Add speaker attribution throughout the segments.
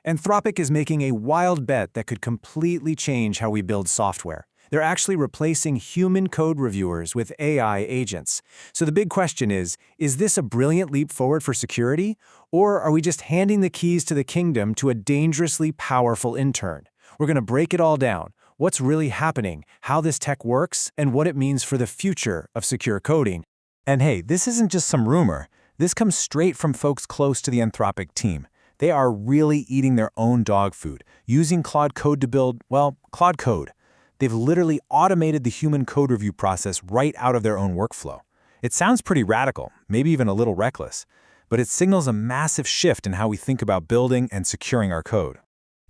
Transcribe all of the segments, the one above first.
Speaker 1: Anthropic is making a wild bet that could completely change how we build software. They're actually replacing human code reviewers with AI agents. So the big question is this a brilliant leap forward for security? Or are we just handing the keys to the kingdom to a dangerously powerful intern? We're going to break it all down. What's really happening, how this tech works, and what it means for the future of secure coding. And hey, this isn't just some rumor. This comes straight from folks close to the Anthropic team. They are really eating their own dog food, using Claude Code to build, well, Claude Code. They've literally automated the human code review process right out of their own workflow. It sounds pretty radical, maybe even a little reckless, but it signals a massive shift in how we think about building and securing our code.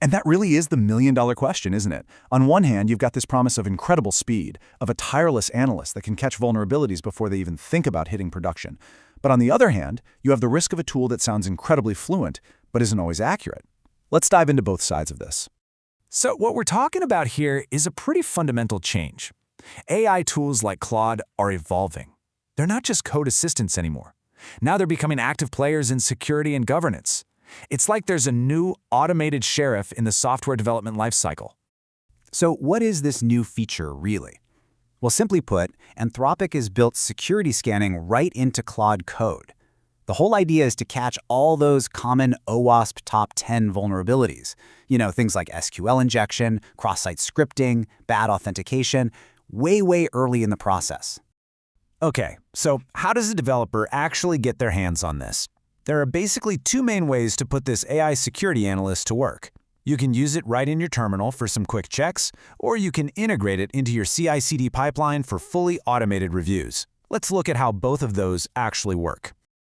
Speaker 2: And that really is the million-dollar question, isn't it? On one hand, you've got this promise of incredible speed, of a tireless analyst that can catch vulnerabilities before they even think about hitting production. But on the other hand, you have the risk of a tool that sounds incredibly fluent, but isn't always accurate. Let's dive into both sides of this.
Speaker 1: So what we're talking about here is a pretty fundamental change. AI tools like Claude are evolving. They're not just code assistants anymore. Now they're becoming active players in security and governance. It's like there's a new automated sheriff in the software development lifecycle.
Speaker 3: So what is this new feature really? Well, simply put, Anthropic has built security scanning right into Claude Code. The whole idea is to catch all those common OWASP top 10 vulnerabilities. Things like SQL injection, cross-site scripting, bad authentication, way early in the process.
Speaker 1: Okay, so how does a developer actually get their hands on this? There are basically two main ways to put this AI security analyst to work. You can use it right in your terminal for some quick checks, or you can integrate it into your CI/CD pipeline for fully automated reviews. Let's look at how both of those actually work.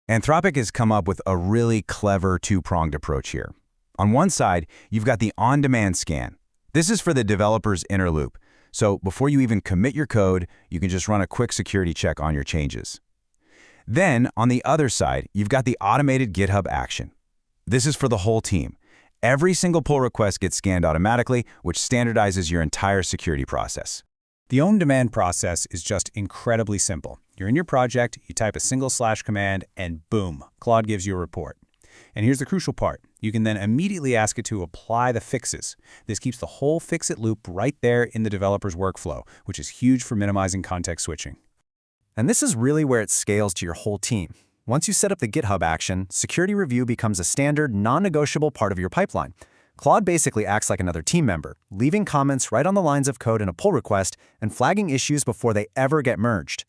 Speaker 3: Anthropic has come up with a really clever two-pronged approach here. On one side, you've got the on-demand scan. This is for the developer's inner loop. So before you even commit your code, you can just run a quick security check on your changes. Then, on the other side, you've got the automated GitHub action. This is for the whole team. Every single pull request gets scanned automatically, which standardizes your entire security process.
Speaker 4: The on-demand process is just incredibly simple. You're in your project, you type a single / command, and boom, Claude gives you a report. And here's the crucial part. You can then immediately ask it to apply the fixes. This keeps the whole fix-it loop right there in the developer's workflow, which is huge for minimizing context switching.
Speaker 1: And this is really where it scales to your whole team. Once you set up the GitHub action, security review becomes a standard, non-negotiable part of your pipeline. Claude basically acts like another team member, leaving comments right on the lines of code in a pull request and flagging issues before they ever get merged.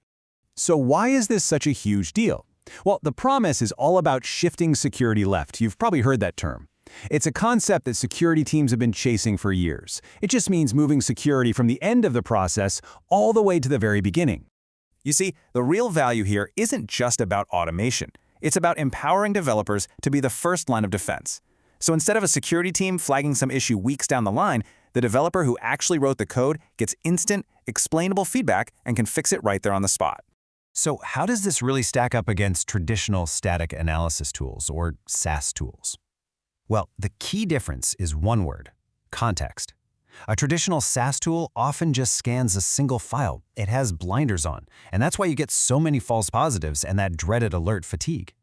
Speaker 4: So why is this such a huge deal? Well, the promise is all about shifting security left. You've probably heard that term. It's a concept that security teams have been chasing for years. It just means moving security from the end of the process all the way to the very beginning.
Speaker 1: You see, the real value here isn't just about automation. It's about empowering developers to be the first line of defense. So instead of a security team flagging some issue weeks down the line, the developer who actually wrote the code gets instant, explainable feedback and can fix it right there on the spot. So how does this really stack up against traditional static analysis tools, or SAS tools?
Speaker 3: Well, the key difference is one word: context. A traditional SAS tool often just scans a single file. It has blinders on, and that's why you get so many false positives and that dreaded alert fatigue.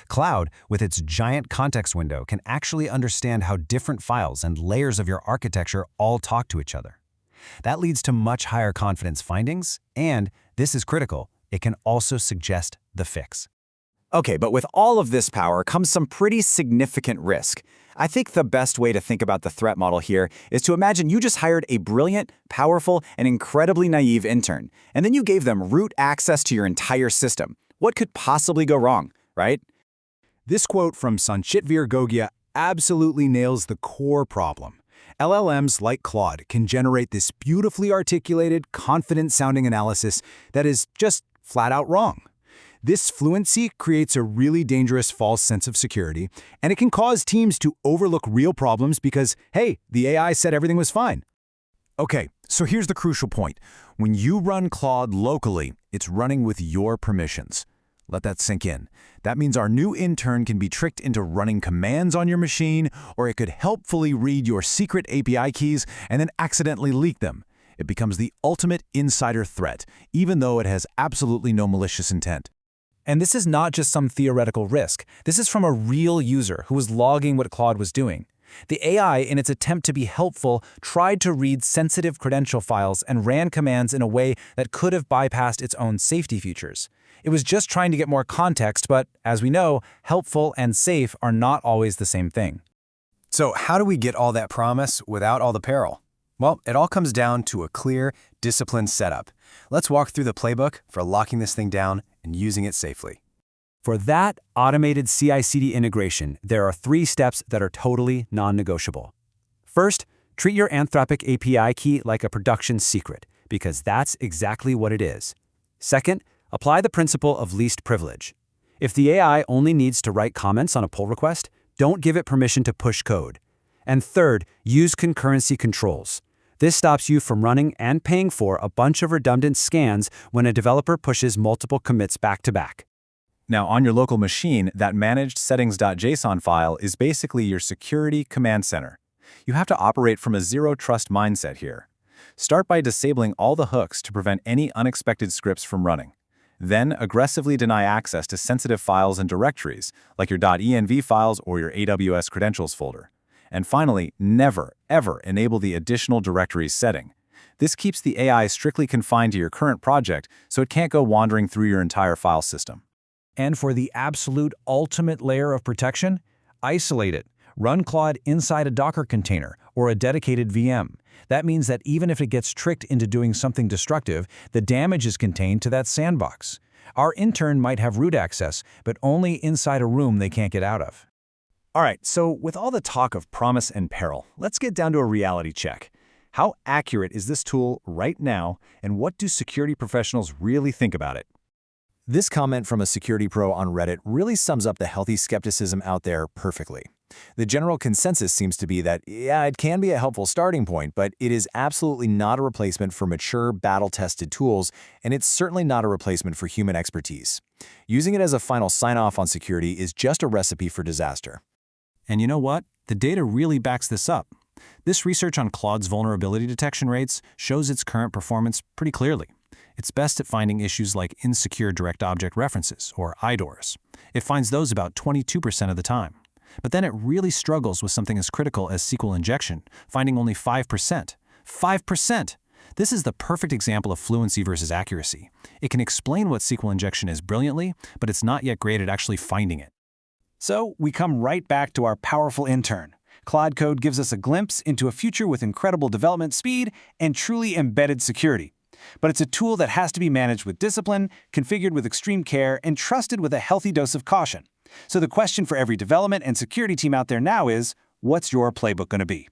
Speaker 3: Claude, with its giant context window, can actually understand how different files and layers of your architecture all talk to each other. That leads to much higher confidence findings, and, this is critical, it can also suggest the fix.
Speaker 5: Okay, but with all of this power comes some pretty significant risk. I think the best way to think about the threat model here is to imagine you just hired a brilliant, powerful, and incredibly naive intern, and then you gave them root access to your entire system. What could possibly go wrong, right?
Speaker 2: This quote from Sanchitvir Gogia absolutely nails the core problem. LLMs like Claude can generate this beautifully articulated, confident-sounding analysis that is just flat out wrong. This fluency creates a really dangerous false sense of security, and it can cause teams to overlook real problems because, hey, the AI said everything was fine. Okay, so here's the crucial point. When you run Claude locally, it's running with your permissions. Let that sink in. That means our new intern can be tricked into running commands on your machine, or it could helpfully read your secret API keys and then accidentally leak them. It becomes the ultimate insider threat, even though it has absolutely no malicious intent.
Speaker 1: And this is not just some theoretical risk. This is from a real user who was logging what Claude was doing. The AI, in its attempt to be helpful, tried to read sensitive credential files and ran commands in a way that could have bypassed its own safety features. It was just trying to get more context, but, as we know, helpful and safe are not always the same thing.
Speaker 2: So how do we get all that promise without all the peril? Well, it all comes down to a clear, disciplined setup. Let's walk through the playbook for locking this thing down and using it safely.
Speaker 3: For that automated CI/CD integration, there are 3 steps that are totally non-negotiable. First, treat your Anthropic API key like a production secret, because that's exactly what it is. Second, apply the principle of least privilege. If the AI only needs to write comments on a pull request, don't give it permission to push code. And third, use concurrency controls. This stops you from running and paying for a bunch of redundant scans when a developer pushes multiple commits back to back.
Speaker 4: Now, on your local machine, that managed settings.json file is basically your security command center. You have to operate from a zero-trust mindset here. Start by disabling all the hooks to prevent any unexpected scripts from running. Then, aggressively deny access to sensitive files and directories, like your .env files or your AWS credentials folder. And finally, never, ever enable the additional directories setting. This keeps the AI strictly confined to your current project, so it can't go wandering through your entire file system.
Speaker 1: And for the absolute ultimate layer of protection, isolate it. Run Claude inside a Docker container or a dedicated VM. That means that even if it gets tricked into doing something destructive, the damage is contained to that sandbox. Our intern might have root access, but only inside a room they can't get out of.
Speaker 2: All right, so with all the talk of promise and peril, let's get down to a reality check. How accurate is this tool right now, and what do security professionals really think about it?
Speaker 1: This comment from a security pro on Reddit really sums up the healthy skepticism out there perfectly. The general consensus seems to be that, yeah, it can be a helpful starting point, but it is absolutely not a replacement for mature, battle-tested tools, and it's certainly not a replacement for human expertise. Using it as a final sign-off on security is just a recipe for disaster.
Speaker 3: And you know what? The data really backs this up. This research on Claude's vulnerability detection rates shows its current performance pretty clearly. It's best at finding issues like insecure direct object references, or IDORs. It finds those about 22% of the time. But then it really struggles with something as critical as SQL injection, finding only 5%. 5%! This is the perfect example of fluency versus accuracy. It can explain what SQL injection is brilliantly, but it's not yet great at actually finding it.
Speaker 2: So we come right back to our powerful intern. Claude Code gives us a glimpse into a future with incredible development speed and truly embedded security. But it's a tool that has to be managed with discipline, configured with extreme care, and trusted with a healthy dose of caution. So the question for every development and security team out there now is, what's your playbook going to be?